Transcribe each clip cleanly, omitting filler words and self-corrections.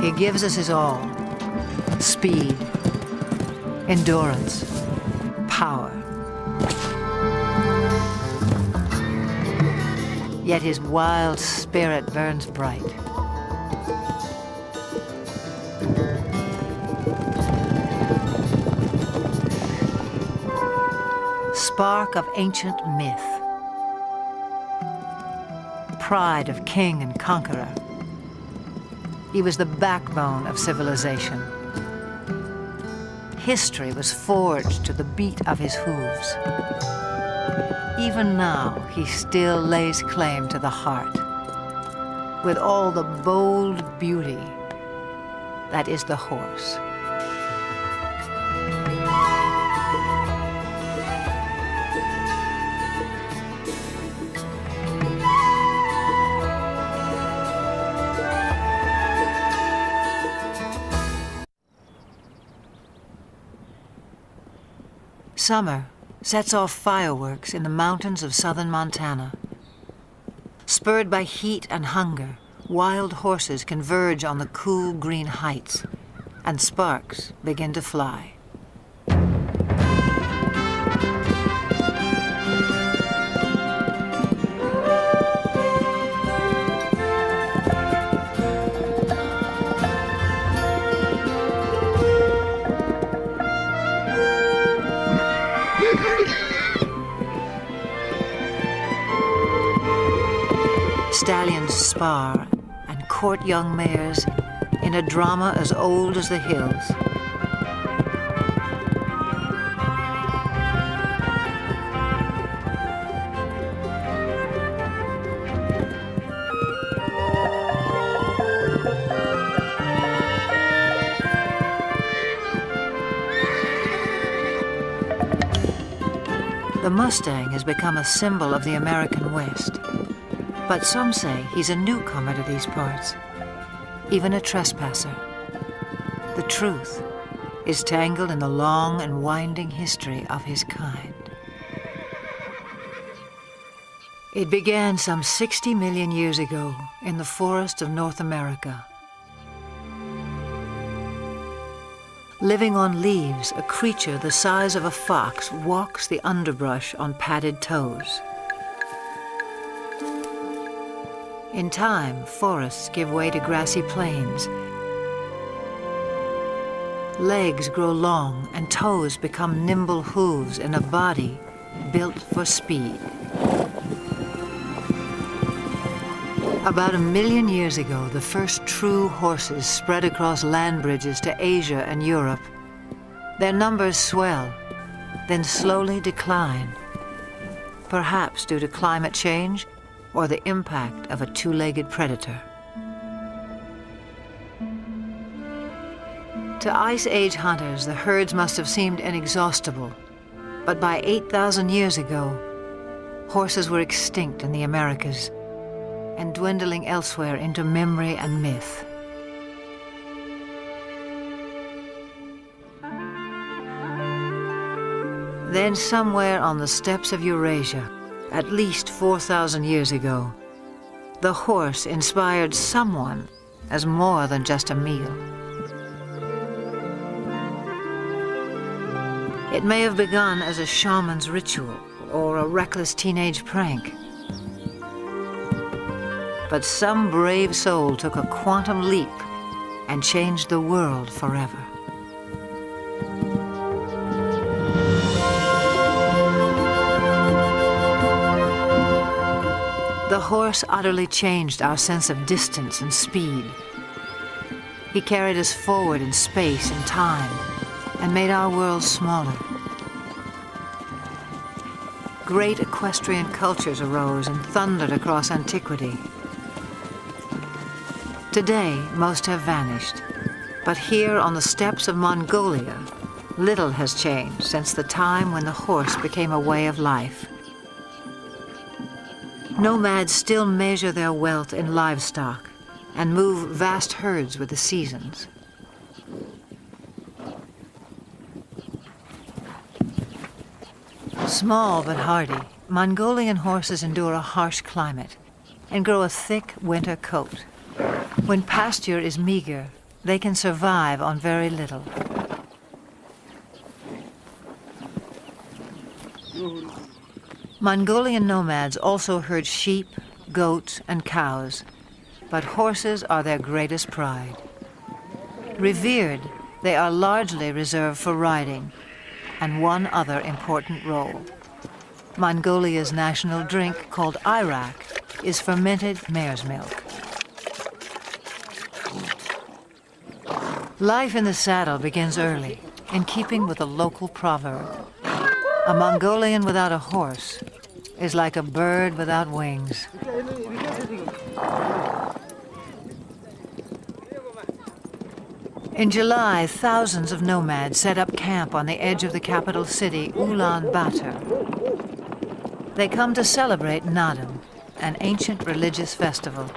He gives us his all: speed, endurance, power. Yet his wild spirit burns bright. Spark of ancient myth, pride of king and conqueror. He was the backbone of civilization. History was forged to the beat of his hooves. Even now, he still lays claim to the heart, with all the bold beauty that is the horse. Summer sets off fireworks in the mountains of southern Montana. Spurred by heat and hunger, wild horses converge on the cool green heights, and sparks begin to fly. Stallions spar and court young mares in a drama as old as the hills. The Mustang has become a symbol of the American West. But some say he's a newcomer to these parts, even a trespasser. The truth is tangled in the long and winding history of his kind. It began some 60 million years ago in the forests of North America. Living on leaves, a creature the size of a fox walks the underbrush on padded toes. In time, forests give way to grassy plains. Legs grow long and toes become nimble hooves in a body built for speed. About 1 million years ago, the first true horses spread across land bridges to Asia and Europe. Their numbers swell, then slowly decline, perhaps due to climate change or the impact of a two-legged predator. To Ice Age hunters, the herds must have seemed inexhaustible, but by 8,000 years ago, horses were extinct in the Americas and dwindling elsewhere into memory and myth. Then somewhere on the steppes of Eurasia, at least 4,000 years ago, the horse inspired someone as more than just a meal. It may have begun as a shaman's ritual or a reckless teenage prank. But some brave soul took a quantum leap and changed the world forever. The horse utterly changed our sense of distance and speed. He carried us forward in space and time and made our world smaller. Great equestrian cultures arose and thundered across antiquity. Today, most have vanished, but here on the steppes of Mongolia, little has changed since the time when the horse became a way of life. Nomads still measure their wealth in livestock and move vast herds with the seasons. Small but hardy, Mongolian horses endure a harsh climate and grow a thick winter coat. When pasture is meager, they can survive on very little. Mongolian nomads also herd sheep, goats, and cows, but horses are their greatest pride. Revered, they are largely reserved for riding, and one other important role. Mongolia's national drink, called arak, is fermented mare's milk. Life in the saddle begins early, in keeping with a local proverb. A Mongolian without a horse is like a bird without wings. In July, thousands of nomads set up camp on the edge of the capital city, Ulaanbaatar. They come to celebrate Naadam, an ancient religious festival.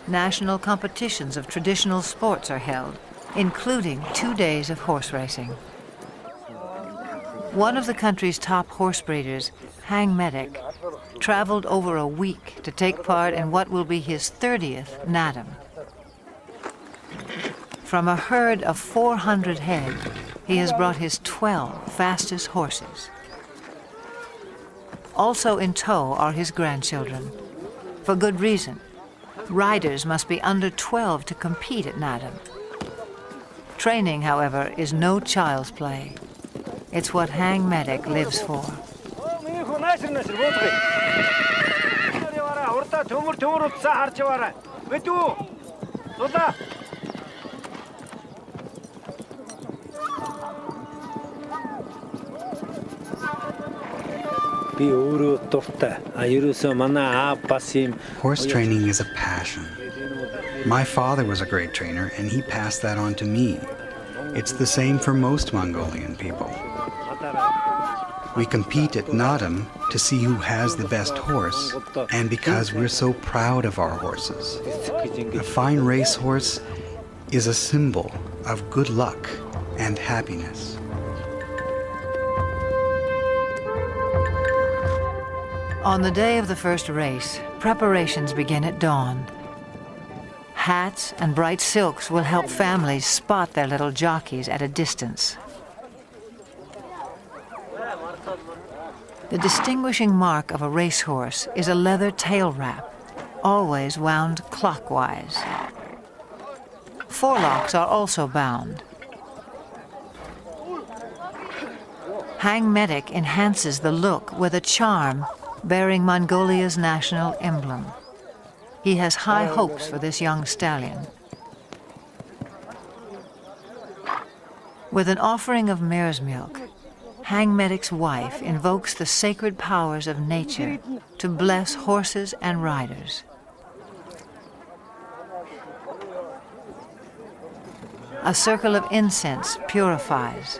National competitions of traditional sports are held, including 2 days of horse racing. One of the country's top horse breeders, Hang Medic, traveled over a week to take part in what will be his 30th Naadam. From a herd of 400 head, he has brought his 12 fastest horses. Also in tow are his grandchildren. For good reason. Riders must be under 12 to compete at Naadam. Training, however, is no child's play. It's what Hang Medic lives for. Horse training is a passion. My father was a great trainer, and he passed that on to me. It's the same for most Mongolian people. We compete at Naadam to see who has the best horse, and because we're so proud of our horses. A fine racehorse is a symbol of good luck and happiness. On the day of the first race, preparations begin at dawn. Hats and bright silks will help families spot their little jockeys at a distance. The distinguishing mark of a racehorse is a leather tail wrap, always wound clockwise. Forelocks are also bound. Hang Medic enhances the look with a charm bearing Mongolia's national emblem. He has high hopes for this young stallion. With an offering of mare's milk, Hang Medic's wife invokes the sacred powers of nature to bless horses and riders. A circle of incense purifies.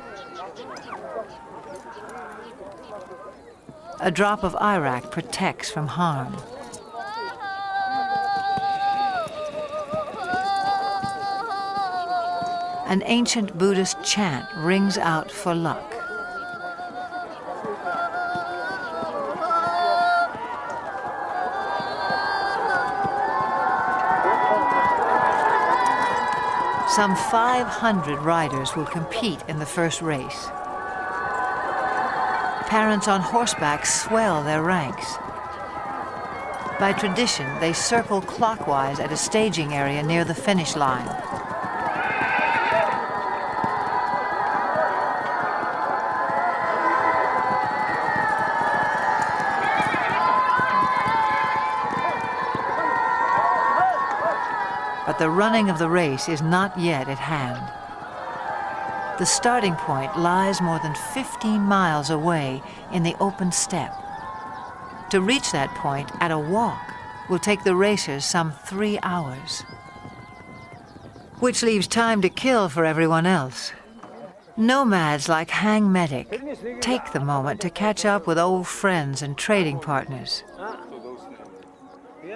A drop of arak protects from harm. An ancient Buddhist chant rings out for luck. Some 500 riders will compete in the first race. Parents on horseback swell their ranks. By tradition, they circle clockwise at a staging area near the finish line. But the running of the race is not yet at hand. The starting point lies more than 15 miles away in the open steppe. To reach that point at a walk will take the racers some 3 hours, which leaves time to kill for everyone else. Nomads like Hang Medic take the moment to catch up with old friends and trading partners.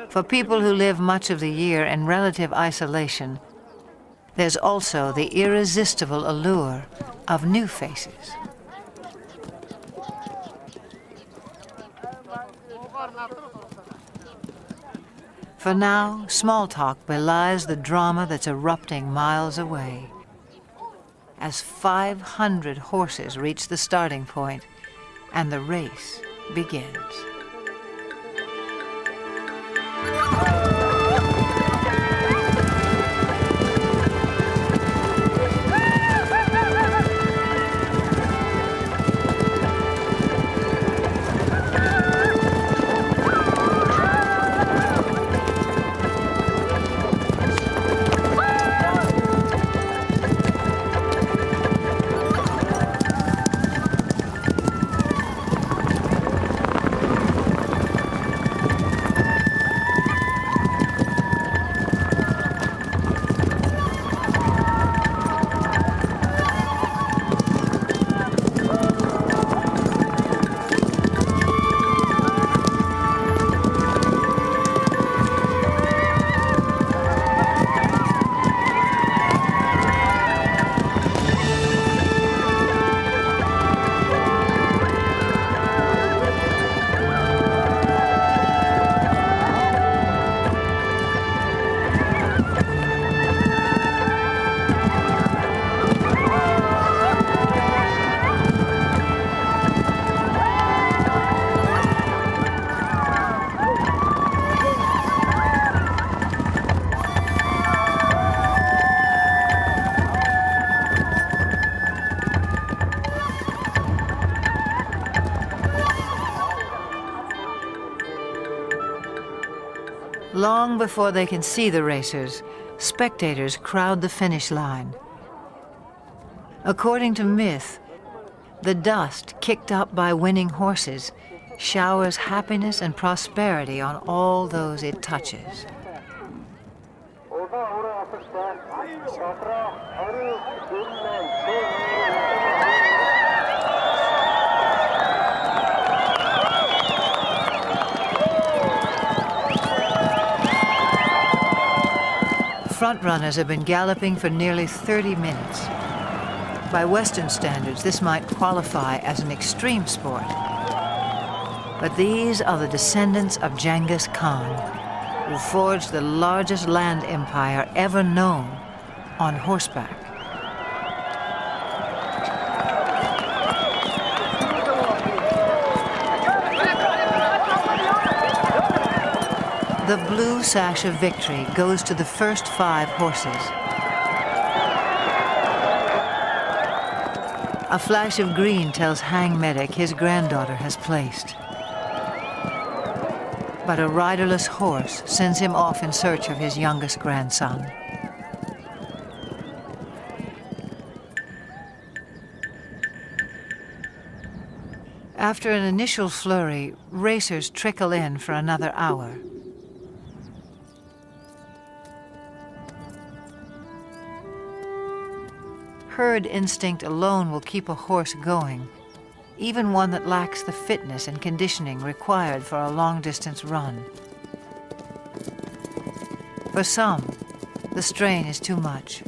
For people who live much of the year in relative isolation, there's also the irresistible allure of new faces. For now, small talk belies the drama that's erupting miles away. As 500 horses reach the starting point, and the race begins. Long before they can see the racers, spectators crowd the finish line. According to myth, the dust kicked up by winning horses showers happiness and prosperity on all those it touches. Frontrunners have been galloping for nearly 30 minutes. By Western standards, this might qualify as an extreme sport. But these are the descendants of Genghis Khan, who forged the largest land empire ever known on horseback. The blue sash of victory goes to the first 5 horses. A flash of green tells Hang Medic his granddaughter has placed. But a riderless horse sends him off in search of his youngest grandson. After an initial flurry, racers trickle in for another hour. Herd instinct alone will keep a horse going, even one that lacks the fitness and conditioning required for a long-distance run. For some, the strain is too much.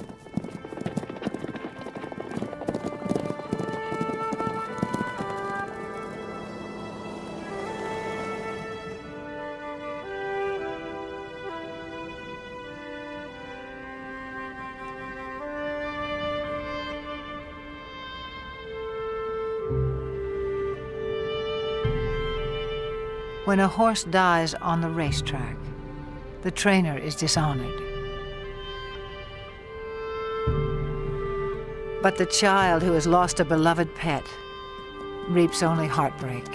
When a horse dies on the racetrack, the trainer is dishonored. But the child who has lost a beloved pet reaps only heartbreak.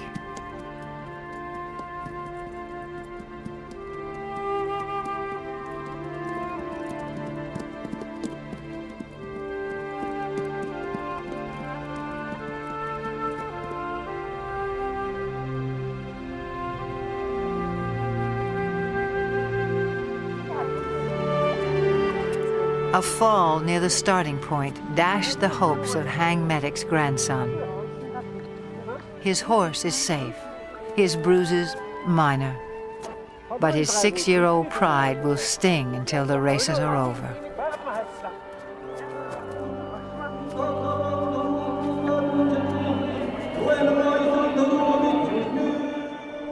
A fall near the starting point dashed the hopes of Hang Medic's grandson. His horse is safe, his bruises minor, but his 6-year-old pride will sting until the races are over.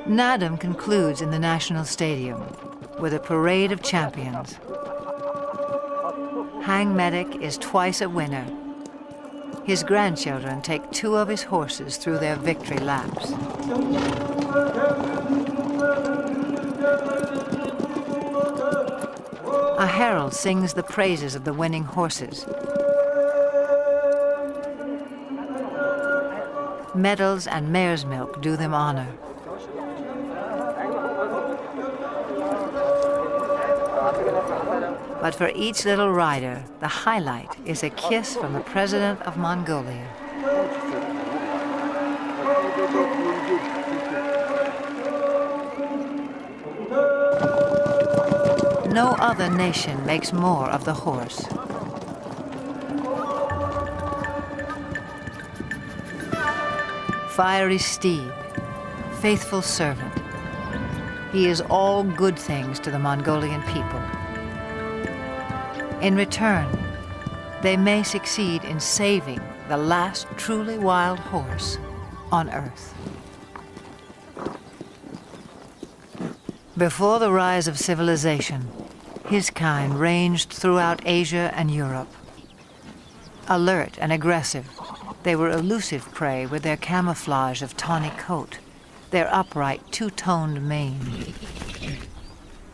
Nadam concludes in the National Stadium. with a parade of champions. Hang Medic is twice a winner. His grandchildren take 2 of his horses through their victory laps. A herald sings the praises of the winning horses. Medals and mare's milk do them honor. But for each little rider, the highlight is a kiss from the president of Mongolia. No other nation makes more of the horse. Fiery steed, faithful servant. He is all good things to the Mongolian people. In return, they may succeed in saving the last truly wild horse on Earth. Before the rise of civilization, his kind ranged throughout Asia and Europe. Alert and aggressive, they were elusive prey with their camouflage of tawny coat, their upright two-toned mane.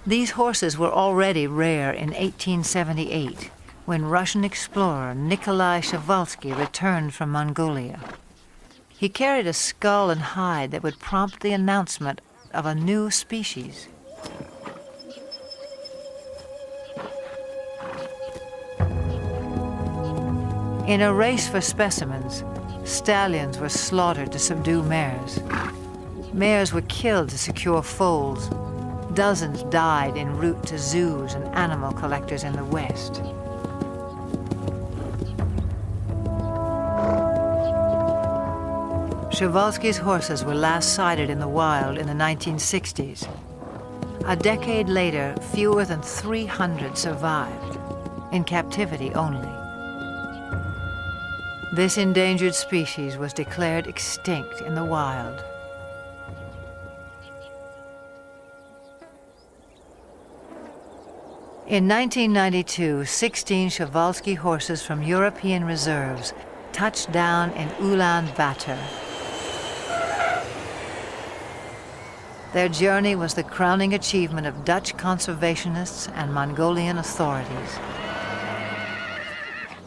These horses were already rare in 1878, when Russian explorer Nikolai Przewalski returned from Mongolia. He carried a skull and hide that would prompt the announcement of a new species. In a race for specimens, stallions were slaughtered to subdue mares. Mares were killed to secure foals. Dozens died en route to zoos and animal collectors in the West. Przewalski's horses were last sighted in the wild in the 1960s. A decade later, fewer than 300 survived, in captivity only. This endangered species was declared extinct in the wild. In 1992, 16 Przewalski horses from European reserves touched down in Ulaanbaatar. Their journey was the crowning achievement of Dutch conservationists and Mongolian authorities.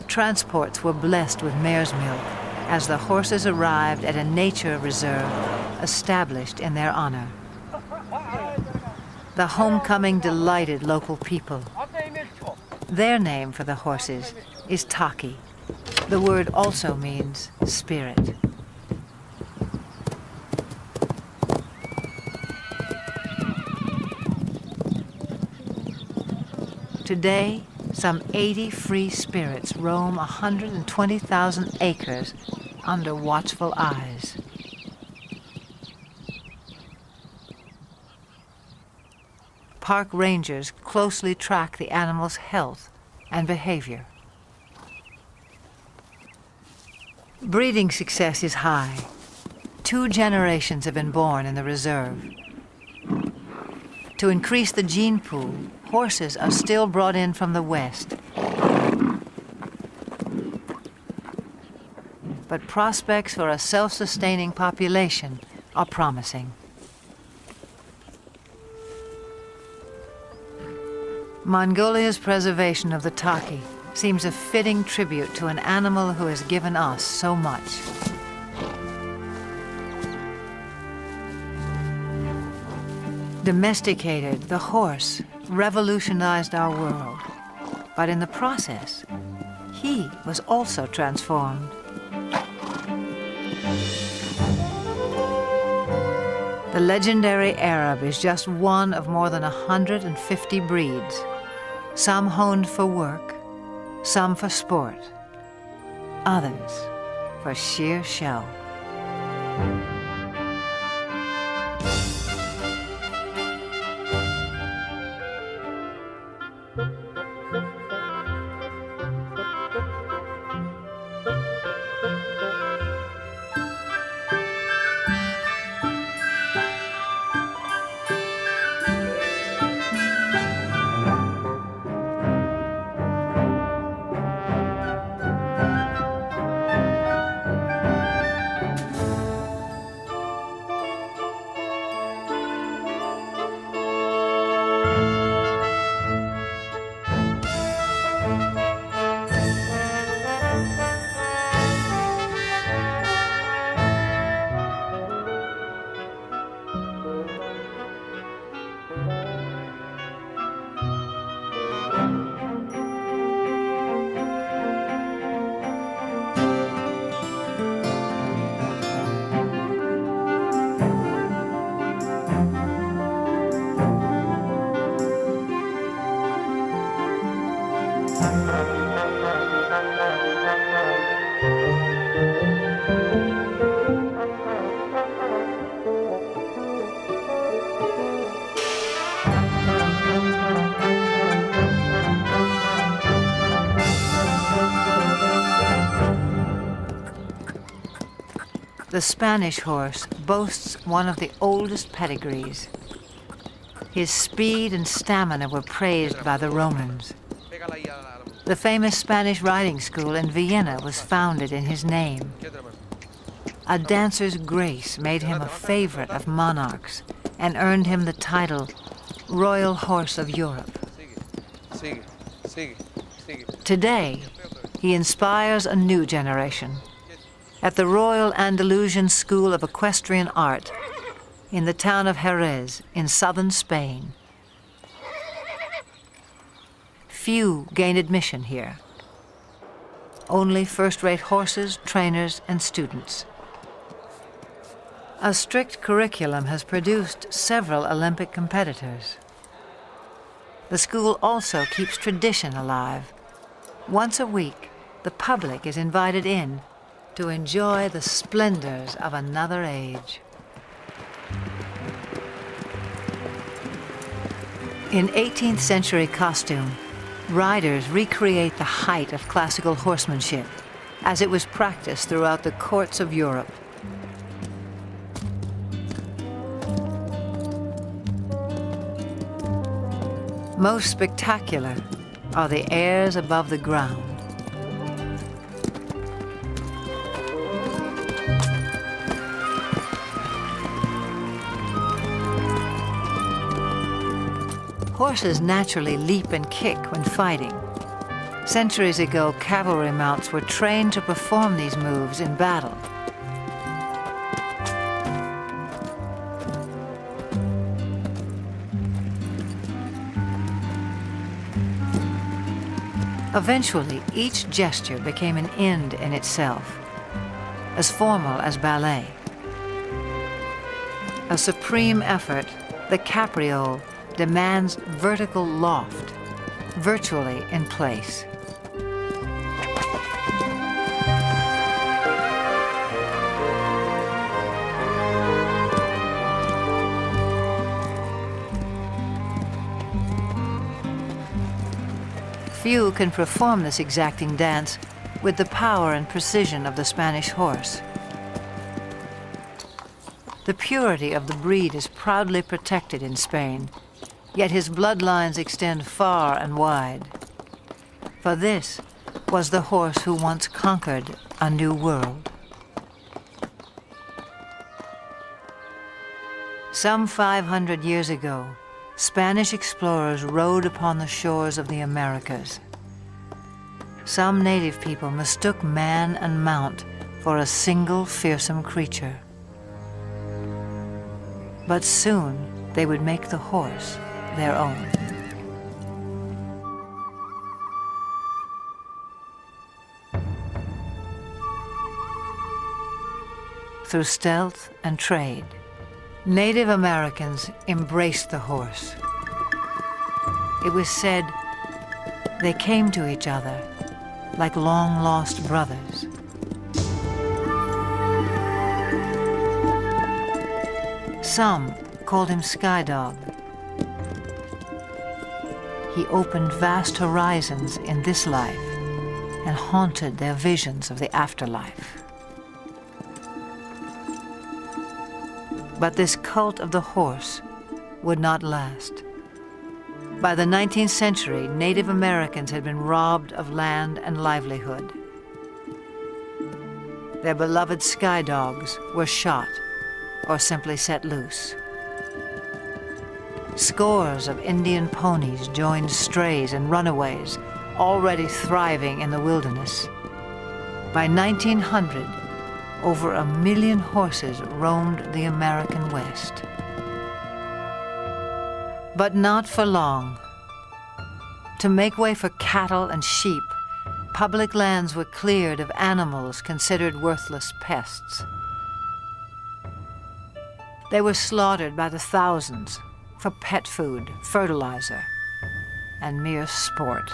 Transports were blessed with mare's milk as the horses arrived at a nature reserve established in their honor. The homecoming delighted local people. Their name for the horses is Taki. The word also means spirit. Today, some 80 free spirits roam 120,000 acres under watchful eyes. Park rangers closely track the animal's health and behavior. Breeding success is high. 2 generations have been born in the reserve. To increase the gene pool, horses are still brought in from the West. But prospects for a self-sustaining population are promising. Mongolia's preservation of the Taki seems a fitting tribute to an animal who has given us so much. Domesticated, the horse revolutionized our world, but in the process, he was also transformed. The legendary Arab is just one of more than 150 breeds, some honed for work, some for sport, others for sheer show. the Spanish horse boasts one of the oldest pedigrees. His speed and stamina were praised by the Romans. The famous Spanish riding school in Vienna was founded in his name. A dancer's grace made him a favorite of monarchs and earned him the title Royal Horse of Europe. Today, he inspires a new generation. At the Royal Andalusian School of Equestrian Art in the town of Jerez in southern Spain. Few gain admission here. Only first-rate horses, trainers, and students. A strict curriculum has produced several Olympic competitors. The school also keeps tradition alive. Once a week, the public is invited in to enjoy the splendors of another age. In 18th century costume, riders recreate the height of classical horsemanship as it was practiced throughout the courts of Europe. Most spectacular are the airs above the ground. Horses naturally leap and kick when fighting. Centuries ago, cavalry mounts were trained to perform these moves in battle. Eventually, each gesture became an end in itself, as formal as ballet. A supreme effort, the capriole demands vertical loft, virtually in place. Few can perform this exacting dance with the power and precision of the Spanish horse. The purity of the breed is proudly protected in Spain, yet his bloodlines extend far and wide. For this was the horse who once conquered a new world. Some 500 years ago, Spanish explorers rode upon the shores of the Americas. Some native people mistook man and mount for a single fearsome creature. But soon they would make the horse their own. Through stealth and trade, Native Americans embraced the horse. It was said they came to each other like long-lost brothers. Some called him Sky Dog. He opened vast horizons in this life and haunted their visions of the afterlife. But this cult of the horse would not last. By the 19th century, Native Americans had been robbed of land and livelihood. Their beloved sky dogs were shot or simply set loose. Scores of Indian ponies joined strays and runaways, already thriving in the wilderness. By 1900, over 1 million horses roamed the American West. But not for long. To make way for cattle and sheep, public lands were cleared of animals considered worthless pests. They were slaughtered by the thousands for pet food, fertilizer, and mere sport.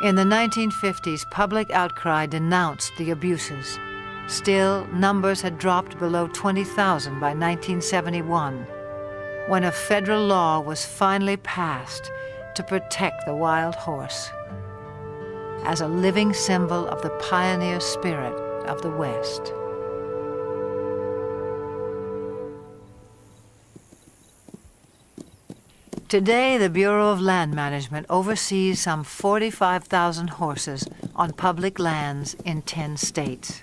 In the 1950s, public outcry denounced the abuses. Still, numbers had dropped below 20,000 by 1971, when a federal law was finally passed to protect the wild horse. as a living symbol of the pioneer spirit of the West. Today, the Bureau of Land Management oversees some 45,000 horses on public lands in 10 states.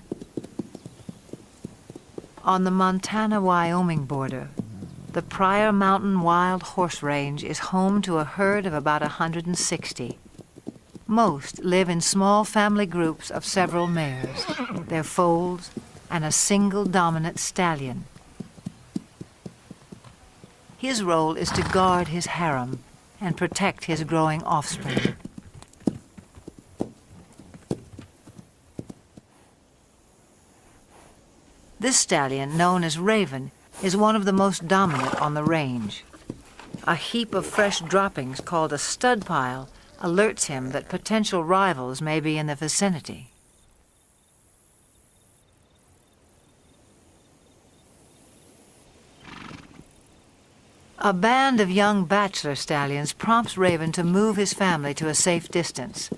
On the Montana-Wyoming border, the Pryor Mountain Wild Horse Range is home to a herd of about 160. Most live in small family groups of several mares, their foals, and a single dominant stallion. His role is to guard his harem and protect his growing offspring. This stallion, known as Raven, is one of the most dominant on the range. A heap of fresh droppings called a stud pile alerts him that potential rivals may be in the vicinity. A band of young bachelor stallions prompts Raven to move his family to a safe distance.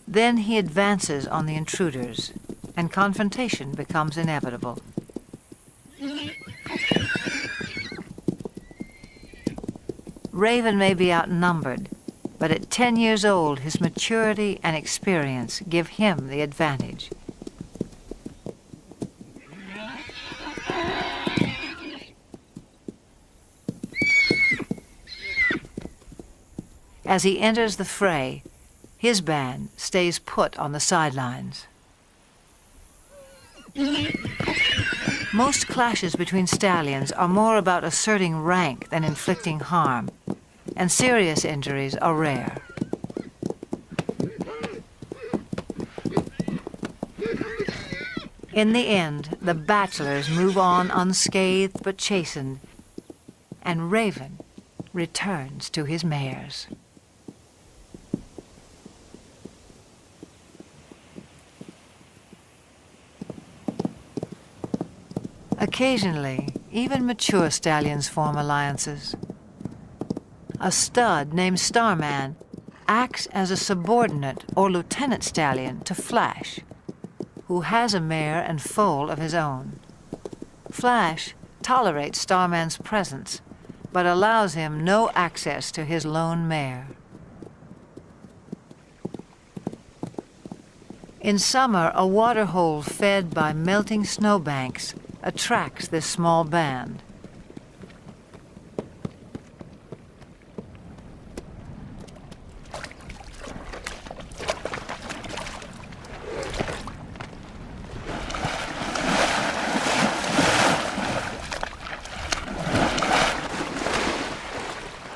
Then he advances on the intruders, and confrontation becomes inevitable. Raven may be outnumbered, but at 10 years old, his maturity and experience give him the advantage. As he enters the fray, his band stays put on the sidelines. Most clashes between stallions are more about asserting rank than inflicting harm, and serious injuries are rare. In the end, the bachelors move on unscathed but chastened, and Raven returns to his mares. Occasionally, even mature stallions form alliances. A stud named Starman acts as a subordinate or lieutenant stallion to Flash, who has a mare and foal of his own. Flash tolerates Starman's presence, but allows him no access to his lone mare. In summer, a waterhole fed by melting snowbanks attracts this small band.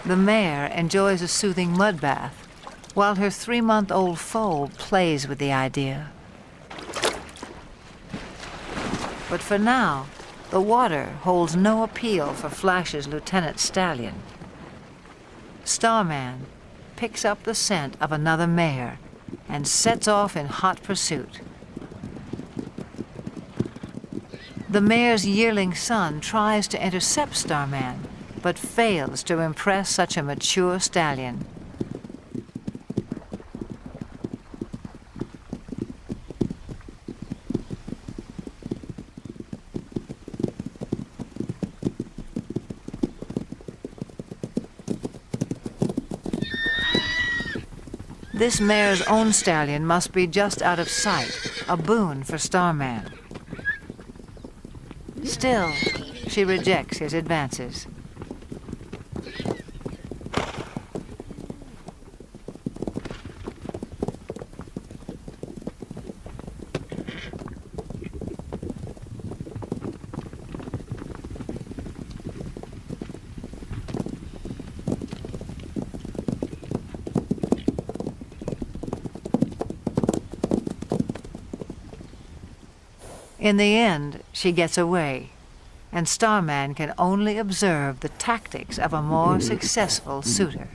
The mare enjoys a soothing mud bath, while her 3-month-old foal plays with the idea. But for now, the water holds no appeal for Flash's lieutenant stallion. Starman picks up the scent of another mare and sets off in hot pursuit. The mare's yearling son tries to intercept Starman, but fails to impress such a mature stallion. This mare's own stallion must be just out of sight, a boon for Starman. Still, she rejects his advances. In the end, she gets away, and Starman can only observe the tactics of a more successful suitor.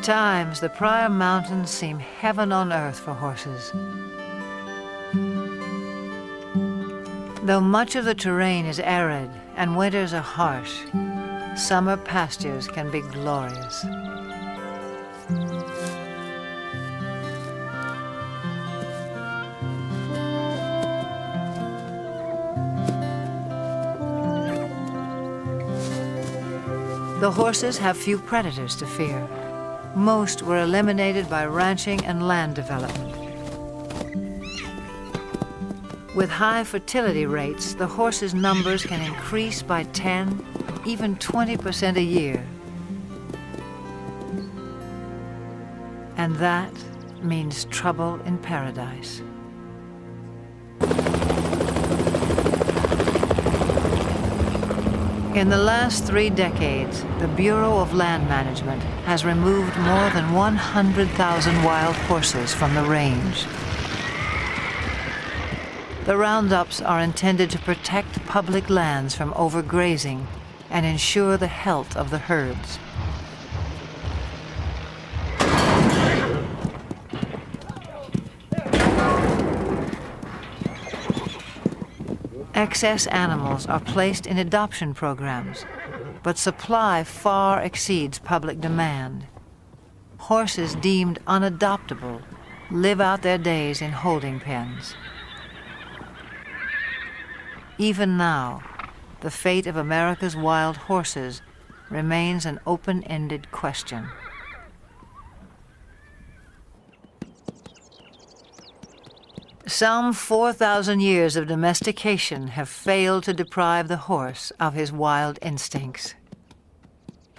times, the Pryor Mountains seem heaven on earth for horses. Though much of the terrain is arid and winters are harsh, summer pastures can be glorious. The horses have few predators to fear. Most were eliminated by ranching and land development. With high fertility rates, the horses' numbers can increase by 10, even 20% a year. And that means trouble in paradise. In the last 3 decades, the Bureau of Land Management has removed more than 100,000 wild horses from the range. The roundups are intended to protect public lands from overgrazing and ensure the health of the herds. Excess animals are placed in adoption programs, but supply far exceeds public demand. Horses deemed unadoptable live out their days in holding pens. Even now, the fate of America's wild horses remains an open-ended question. Some 4,000 years of domestication have failed to deprive the horse of his wild instincts.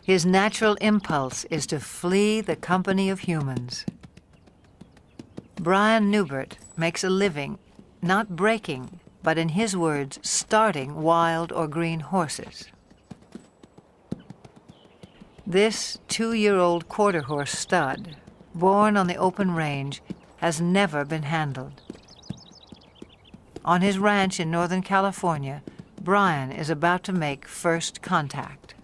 His natural impulse is to flee the company of humans. Brian Newbert makes a living not breaking, but in his words, starting wild or green horses. This 2-year-old quarter horse stud, born on the open range, has never been handled. On his ranch in Northern California, Brian is about to make first contact.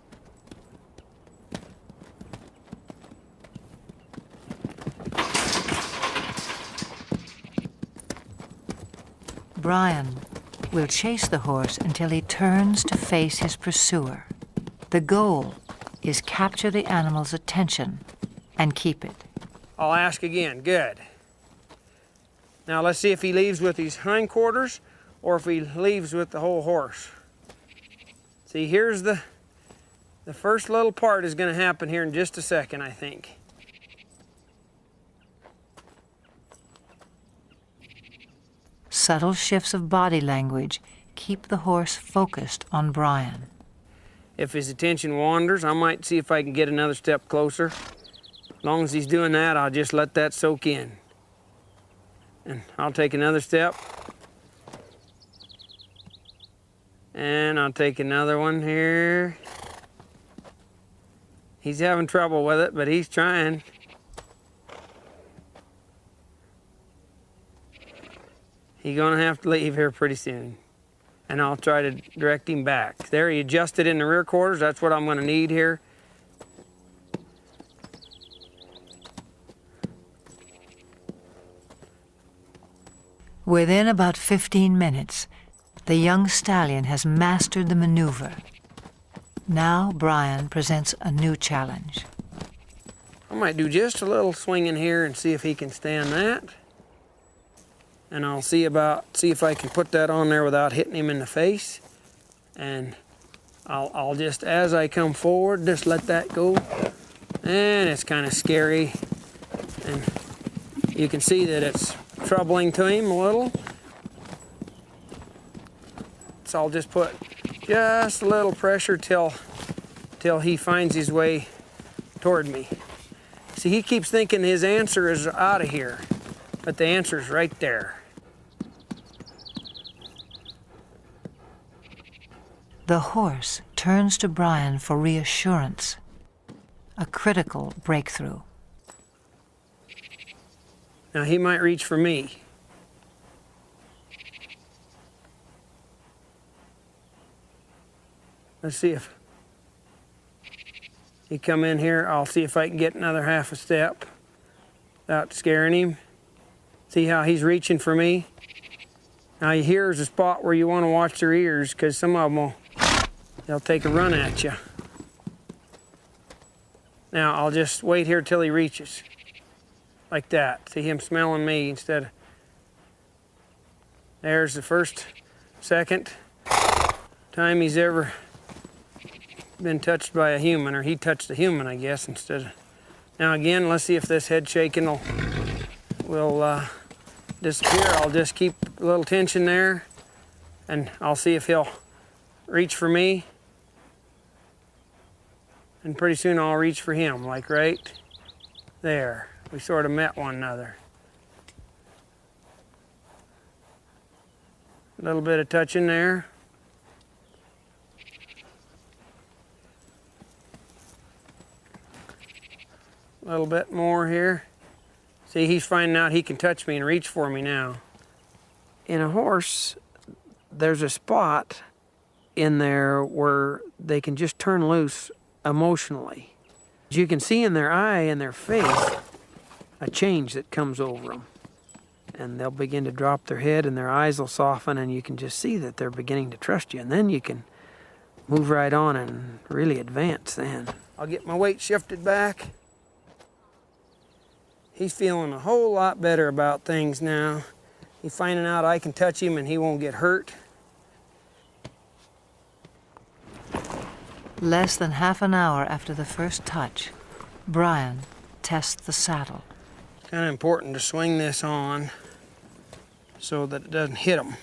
Brian will chase the horse until he turns to face his pursuer. The goal is capture the animal's attention and keep it. I'll ask again. Good. Now let's see if he leaves with his hindquarters or if he leaves with the whole horse. See, here's the first little part is going to happen here in just a second, I think. Subtle shifts of body language keep the horse focused on Brian. If his attention wanders, I might see if I can get another step closer. As long as he's doing that, I'll just let that soak in. And I'll take another step. And I'll take another one here. He's having trouble with it, but he's trying. He's gonna have to leave here pretty soon. And I'll try to direct him back. There, he adjusted in the rear quarters. That's what I'm gonna need here. Within about 15 minutes, the young stallion has mastered the maneuver. Now Brian presents a new challenge. I might do just a little swinging here and see if he can stand that. And I'll see if I can put that on there without hitting him in the face. And I'll just, as I come forward, just let that go. And it's kind of scary. And you can see that it's troubling to him a little. So I'll just put just a little pressure till he finds his way toward me. See, he keeps thinking his answer is out of here, but the answer's right there. The horse turns to Brian for reassurance, a critical breakthrough. Now he might reach for me. Let's see if... He come in here, I'll see if I can get another half a step without scaring him. See how he's reaching for me? Now here's a spot where you want to watch their ears, because some of them they'll take a run at you. Now I'll just wait here till he reaches. Like that. See him smelling me instead of... There's the first, second time he's ever been touched by a human, or he touched a human, I guess, instead of... Now again, let's see if this head shaking will disappear. I'll just keep a little tension there, and I'll see if he'll reach for me. And pretty soon I'll reach for him, like right there. We sort of met one another. A little bit of touching there. A little bit more here. See, he's finding out he can touch me and reach for me now. In a horse, there's a spot in there where they can just turn loose emotionally. You can see in their eye and their face a change that comes over them. And they'll begin to drop their head and their eyes will soften, and you can just see that they're beginning to trust you. And then you can move right on and really advance then. I'll get my weight shifted back. He's feeling a whole lot better about things now. He's finding out I can touch him and he won't get hurt. Less than half an hour after the first touch, Brian tests the saddle. It's kind of important to swing this on so that it doesn't hit him.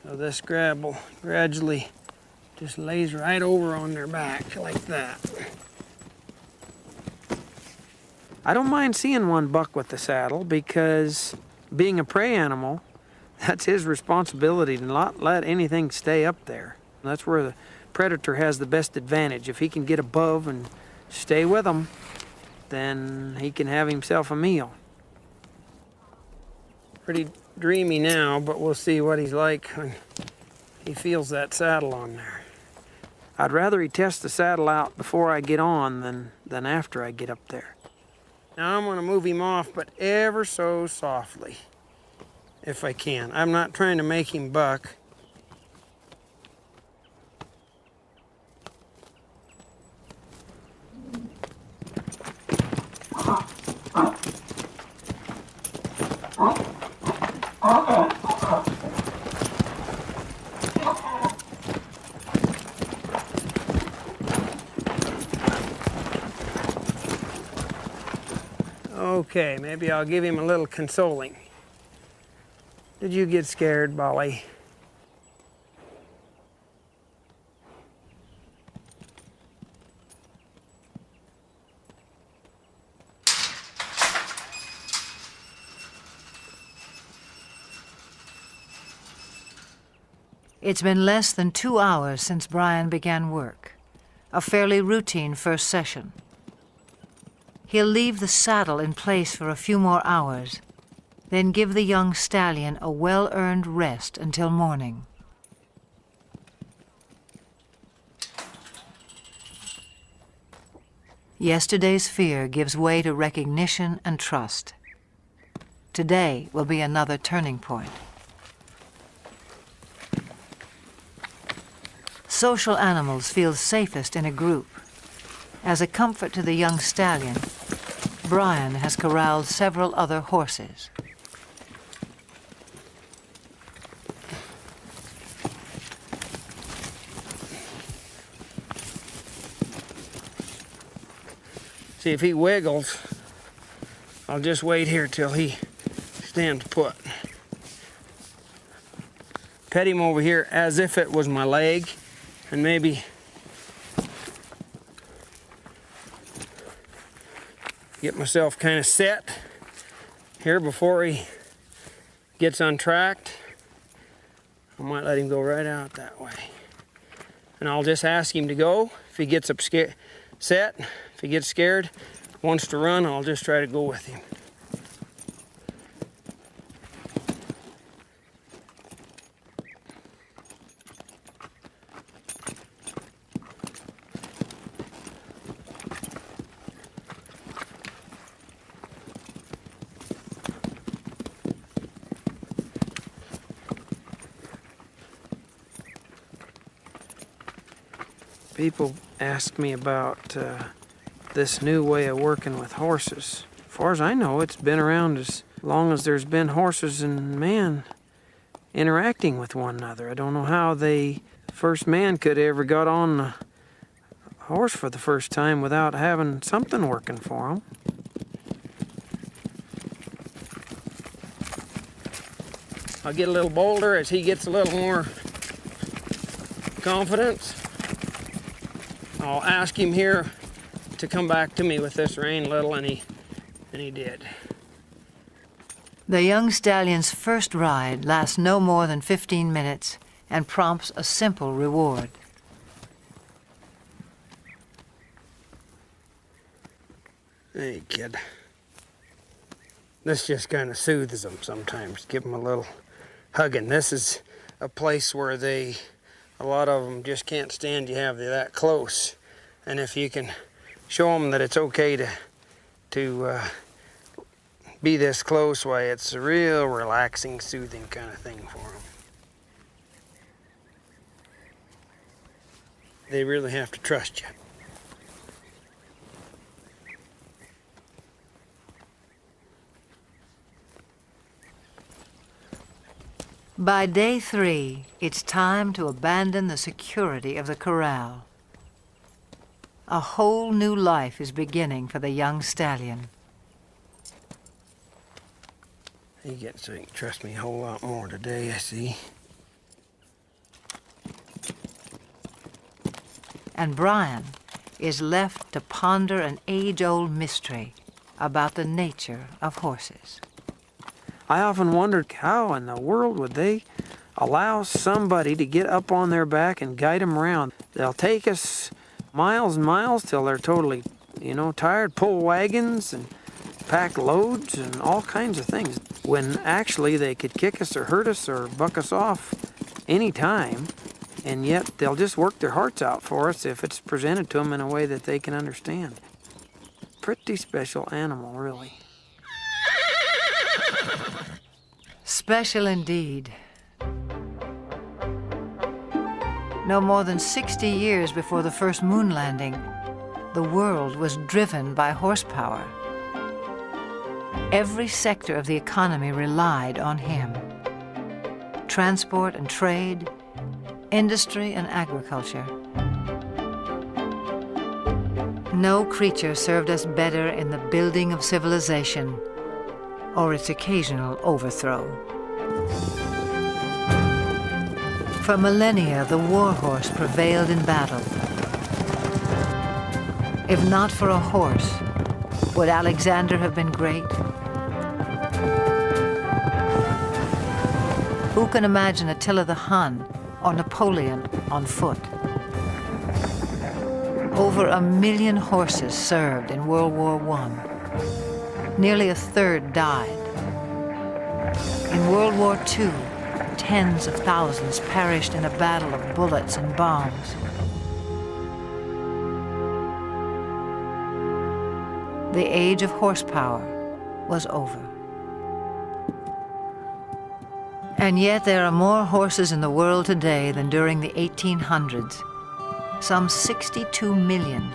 So this grab will gradually just lays right over on their back like that. I don't mind seeing one buck with the saddle, because being a prey animal, that's his responsibility to not let anything stay up there. That's where the predator has the best advantage. If he can get above and stay with them, then he can have himself a meal. Pretty dreamy now, but we'll see what he's like when he feels that saddle on there. I'd rather he test the saddle out before I get on than after I get up there. Now I'm gonna move him off, but ever so softly, if I can. I'm not trying to make him buck. Okay, maybe I'll give him a little consoling. Did you get scared, Bolly? It's been less than 2 hours since Brian began work, a fairly routine first session. He'll leave the saddle in place for a few more hours, then give the young stallion a well-earned rest until morning. Yesterday's fear gives way to recognition and trust. Today will be another turning point. Social animals feel safest in a group. As a comfort to the young stallion, Brian has corralled several other horses. See, if he wiggles, I'll just wait here till he stands put. Pet him over here as if it was my leg, and maybe get myself kind of set here before he gets untracked. I might let him go right out that way. And I'll just ask him to go. If he gets up set, if he gets scared, wants to run, I'll just try to go with him. People ask me about this new way of working with horses. As far as I know, it's been around as long as there's been horses and man interacting with one another. I don't know how the first man could ever got on a horse for the first time without having something working for him. I'll get a little bolder as he gets a little more confidence. I'll ask him here to come back to me with this rein a little, and he did. The young stallion's first ride lasts no more than 15 minutes and prompts a simple reward. Hey, kid. This just kind of soothes them sometimes. Give them a little hugging. This is a place where a lot of them just can't stand you have you that close. And if you can show them that it's okay to be this close, why, it's a real relaxing, soothing kind of thing for them. They really have to trust you. By day 3, it's time to abandon the security of the corral. A whole new life is beginning for the young stallion. He gets so he can trust me a whole lot more today, I see. And Brian is left to ponder an age-old mystery about the nature of horses. I often wondered how in the world would they allow somebody to get up on their back and guide them around. They'll take us miles and miles till they're totally, tired, pull wagons and pack loads and all kinds of things, when actually they could kick us or hurt us or buck us off any time, and yet they'll just work their hearts out for us if it's presented to them in a way that they can understand. Pretty special animal, really. Special indeed. No more than 60 years before the first moon landing, the world was driven by horsepower. Every sector of the economy relied on him. Transport and trade, industry and agriculture. No creature served us better in the building of civilization or its occasional overthrow. For millennia, the war horse prevailed in battle. If not for a horse, would Alexander have been great? Who can imagine Attila the Hun or Napoleon on foot? Over 1 million horses served in World War I. Nearly a third died. In World War II, tens of thousands perished in a battle of bullets and bombs. The age of horsepower was over. And yet there are more horses in the world today than during the 1800s, some 62 million.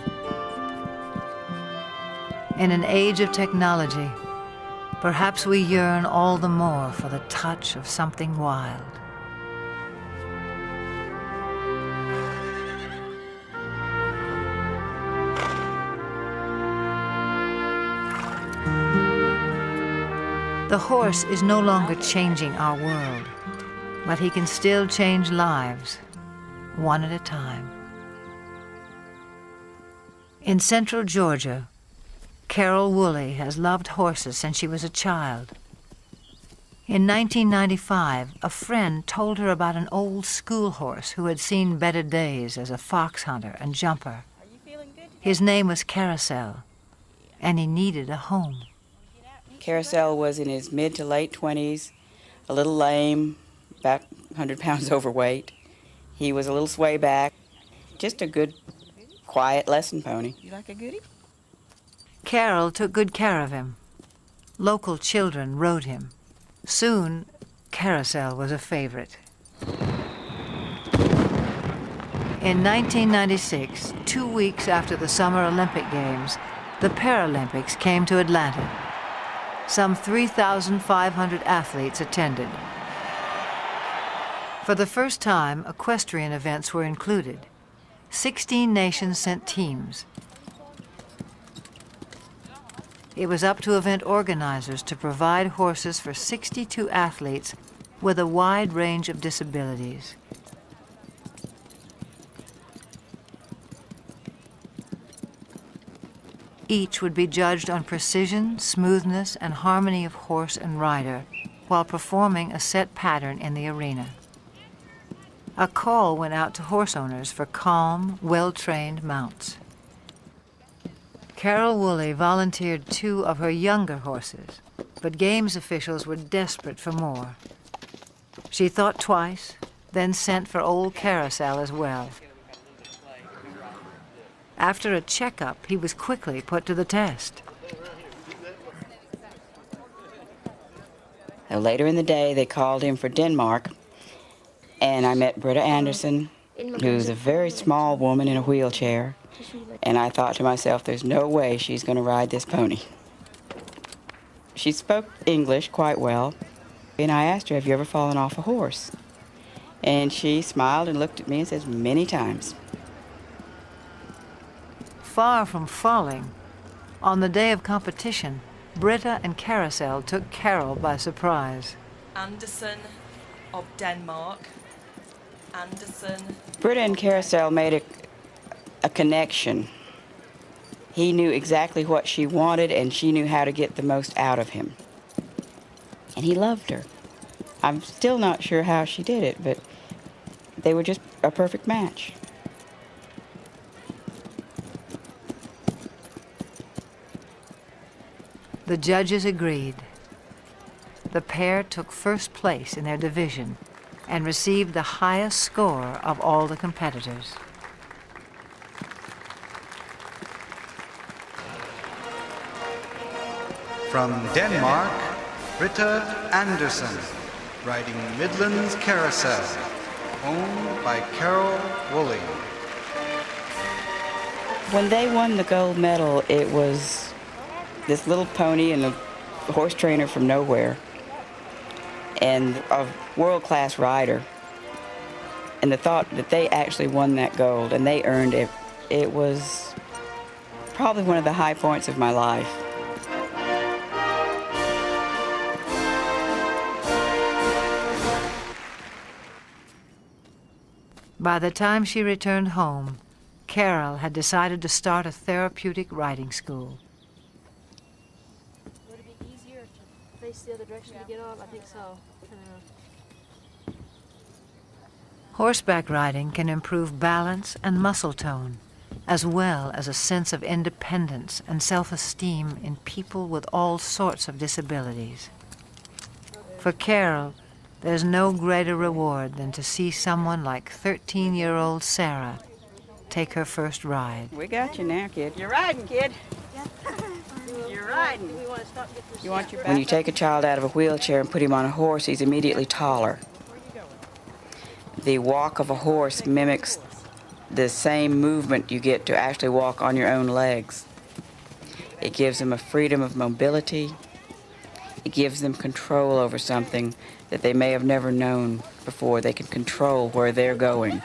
In an age of technology, perhaps we yearn all the more for the touch of something wild. The horse is no longer changing our world, but he can still change lives, one at a time. In central Georgia, Carol Woolley has loved horses since she was a child. In 1995, a friend told her about an old school horse who had seen better days as a fox hunter and jumper. His name was Carousel, and he needed a home. Carousel was in his mid to late 20s, a little lame, about 100 pounds overweight. He was a little sway back, just a good, quiet lesson pony. You like a goodie? Carol took good care of him. Local children rode him. Soon, Carousel was a favorite. In 1996, 2 weeks after the Summer Olympic Games, the Paralympics came to Atlanta. Some 3,500 athletes attended. For the first time, equestrian events were included. 16 nations sent teams. It was up to event organizers to provide horses for 62 athletes with a wide range of disabilities. Each would be judged on precision, smoothness, and harmony of horse and rider while performing a set pattern in the arena. A call went out to horse owners for calm, well-trained mounts. Carol Woolley volunteered 2 of her younger horses, but games officials were desperate for more. She thought twice, then sent for old Carousel as well. After a checkup, he was quickly put to the test. Later in the day, they called him for Denmark, and I met Britta Anderson, who's a very small woman in a wheelchair, and I thought to myself, there's no way she's going to ride this pony. She spoke English quite well, and I asked her, have you ever fallen off a horse? And she smiled and looked at me and says, many times. Far from falling, on the day of competition, Britta and Carousel took Carol by surprise. Anderson of Denmark. Anderson. Britta and Carousel made a connection. He knew exactly what she wanted, and she knew how to get the most out of him. And he loved her. I'm still not sure how she did it, but they were just a perfect match. The judges agreed. The pair took first place in their division and received the highest score of all the competitors. From Denmark, Britta Anderson, riding Midland's Carousel, owned by Carol Woolley. When they won the gold medal, it was this little pony and a horse trainer from nowhere, and a world-class rider. And the thought that they actually won that gold and they earned it, it was probably one of the high points of my life. By the time she returned home, Carol had decided to start a therapeutic riding school. Would it be easier to face the other direction to get off? I think so. Horseback riding can improve balance and muscle tone, as well as a sense of independence and self-esteem in people with all sorts of disabilities. For Carol, there's no greater reward than to see someone like 13-year-old Sarah take her first ride. We got you now, kid. You're riding, kid. You're riding. You want your back? When you take a child out of a wheelchair and put him on a horse, he's immediately taller. The walk of a horse mimics the same movement you get to actually walk on your own legs. It gives them a freedom of mobility. It gives them control over something that they may have never known before. They can control where they're going.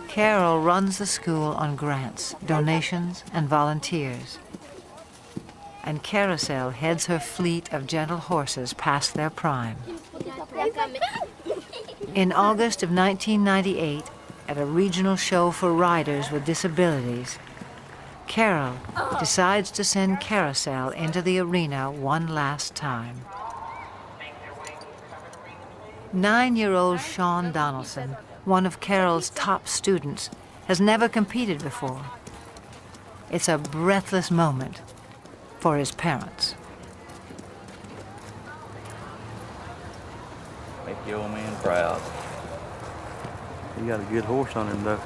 Carol runs the school on grants, donations, and volunteers. And Carousel heads her fleet of gentle horses past their prime. In August of 1998, at a regional show for riders with disabilities, Carol decides to send Carousel into the arena one last time. 9-year-old Sean Donaldson, one of Carol's top students, has never competed before. It's a breathless moment for his parents. Make your old man proud. You got a good horse on him, though.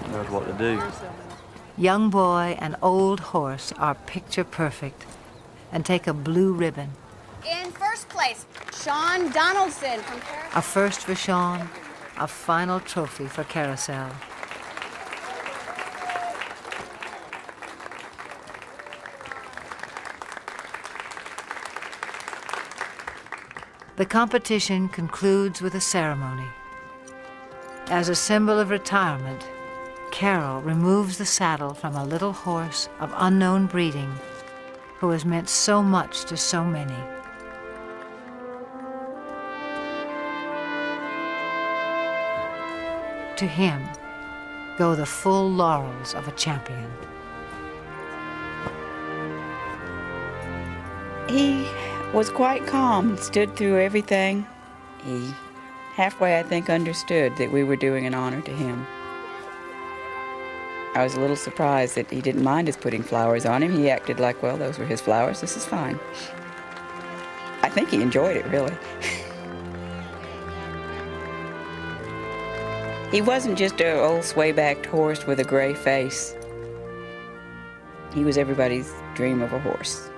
He knows what to do. Young boy and old horse are picture perfect and take a blue ribbon. In first first place, Sean Donaldson from Carousel. A first for Sean, a final trophy for Carousel. The competition concludes with a ceremony. As a symbol of retirement, Carol removes the saddle from a little horse of unknown breeding who has meant so much to so many. To him go the full laurels of a champion. He was quite calm and stood through everything. He halfway, I think, understood that we were doing an honor to him. I was a little surprised that he didn't mind us putting flowers on him. He acted like, well, those were his flowers, this is fine. I think he enjoyed it, really. He wasn't just an old sway-backed horse with a gray face. He was everybody's dream of a horse.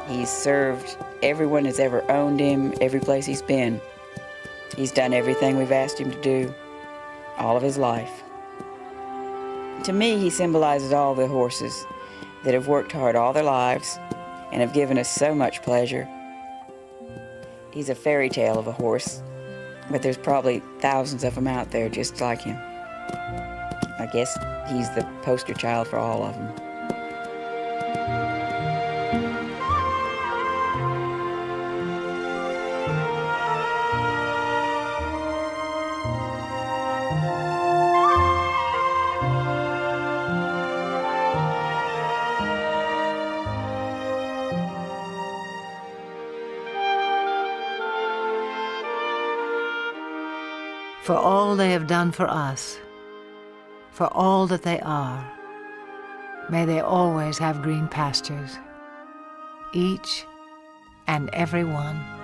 He's served everyone that's ever owned him, every place he's been. He's done everything we've asked him to do, all of his life. To me, he symbolizes all the horses that have worked hard all their lives and have given us so much pleasure. He's a fairy tale of a horse, but there's probably thousands of them out there just like him. I guess he's the poster child for all of them. For all they have done for us, for all that they are, may they always have green pastures, each and every one.